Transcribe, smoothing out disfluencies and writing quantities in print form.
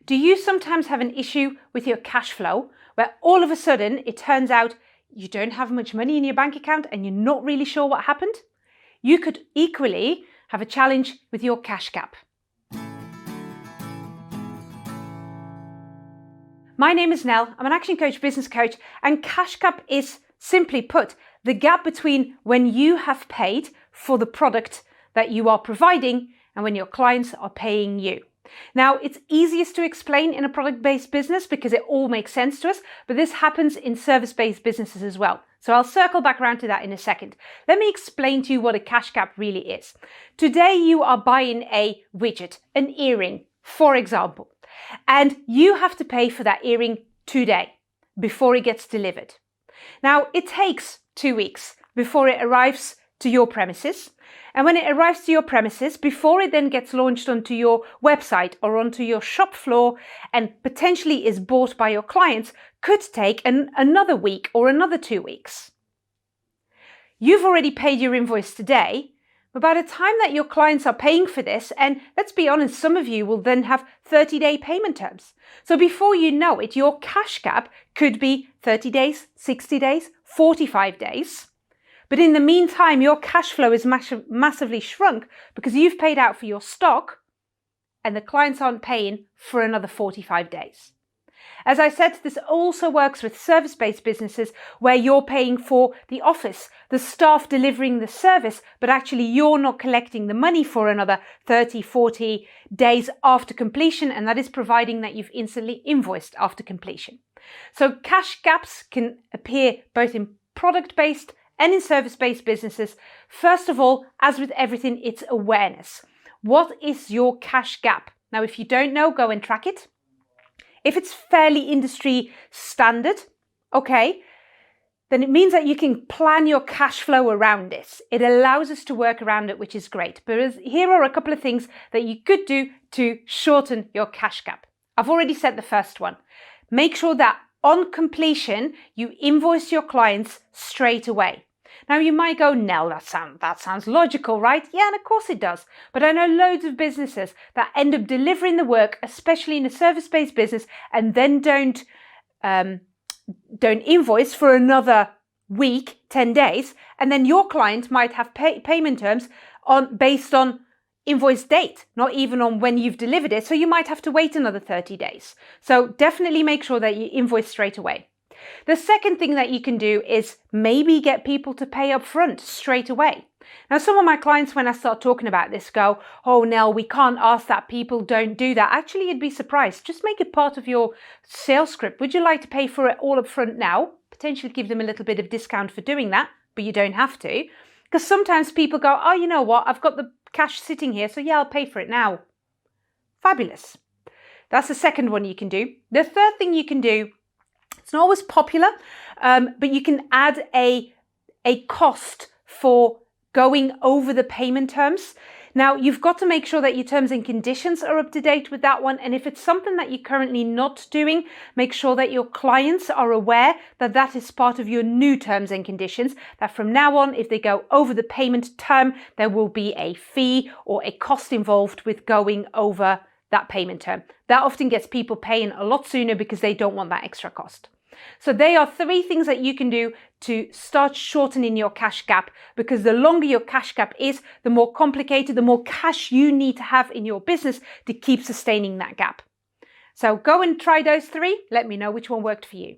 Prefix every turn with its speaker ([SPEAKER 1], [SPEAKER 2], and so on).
[SPEAKER 1] Do you sometimes have an issue with your cash flow where all of a sudden it turns out you don't have much money in your bank account and you're not really sure what happened? You could equally have a challenge with your cash gap. My name is Nell, I'm an action coach, business coach, and cash gap is, simply put, the gap between when you have paid for the product that you are providing and when your clients are paying you. Now, it's easiest to explain in a product-based business because it all makes sense to us, but this happens in service-based businesses as well. So I'll circle back around to that in a second. Let me explain to you what a cash gap really is. Today, you are buying a widget, an earring, for example, and you have to pay for that earring today before it gets delivered. Now, it takes 2 weeks before it arrives to your premises. And when it arrives to your premises, before it then gets launched onto your website or onto your shop floor and potentially is bought by your clients, could take another week or another 2 weeks. You've already paid your invoice today, but by the time that your clients are paying for this, and let's be honest, some of you will then have 30-day payment terms. So before you know it, your cash gap could be 30 days, 60 days, 45 days. But in the meantime, your cash flow is massively shrunk because you've paid out for your stock and the clients aren't paying for another 45 days. As I said, this also works with service-based businesses where you're paying for the office, the staff delivering the service, but actually you're not collecting the money for another 30, 40 days after completion, and that is providing that you've instantly invoiced after completion. So cash gaps can appear both in product-based and in service-based businesses. First of all, as with everything, it's awareness. What is your cash gap? Now, if you don't know, go and track it. If it's fairly industry standard, okay, then it means that you can plan your cash flow around this. It allows us to work around it, which is great. But here are a couple of things that you could do to shorten your cash gap. I've already said the first one. Make sure that on completion, you invoice your clients straight away. Now you might go, Nell, that sounds logical, right? Yeah, and of course it does. But I know loads of businesses that end up delivering the work, especially in a service-based business, and then don't invoice for another week, 10 days, and then your client might have payment terms based on invoice date, not even on when you've delivered it. So you might have to wait another 30 days. So definitely make sure that you invoice straight away. The second thing that you can do is maybe get people to pay upfront straight away. Now, some of my clients, when I start talking about this, go, oh, Nell, we can't ask that. People don't do that. Actually, you'd be surprised. Just make it part of your sales script. Would you like to pay for it all upfront now? Potentially give them a little bit of discount for doing that, but you don't have to. Because sometimes people go, oh, you know what? I've got the cash sitting here, so yeah, I'll pay for it now. Fabulous. That's the second one you can do. The third thing you can do, it's not always popular, but you can add a cost for going over the payment terms. Now, you've got to make sure that your terms and conditions are up to date with that one. And if it's something that you're currently not doing, make sure that your clients are aware that that is part of your new terms and conditions, that from now on, if they go over the payment term, there will be a fee or a cost involved with going over that payment term. That often gets people paying a lot sooner because they don't want that extra cost. So they are 3 things that you can do to start shortening your cash gap, because the longer your cash gap is, the more complicated, the more cash you need to have in your business to keep sustaining that gap. So go and try those 3. Let me know which one worked for you.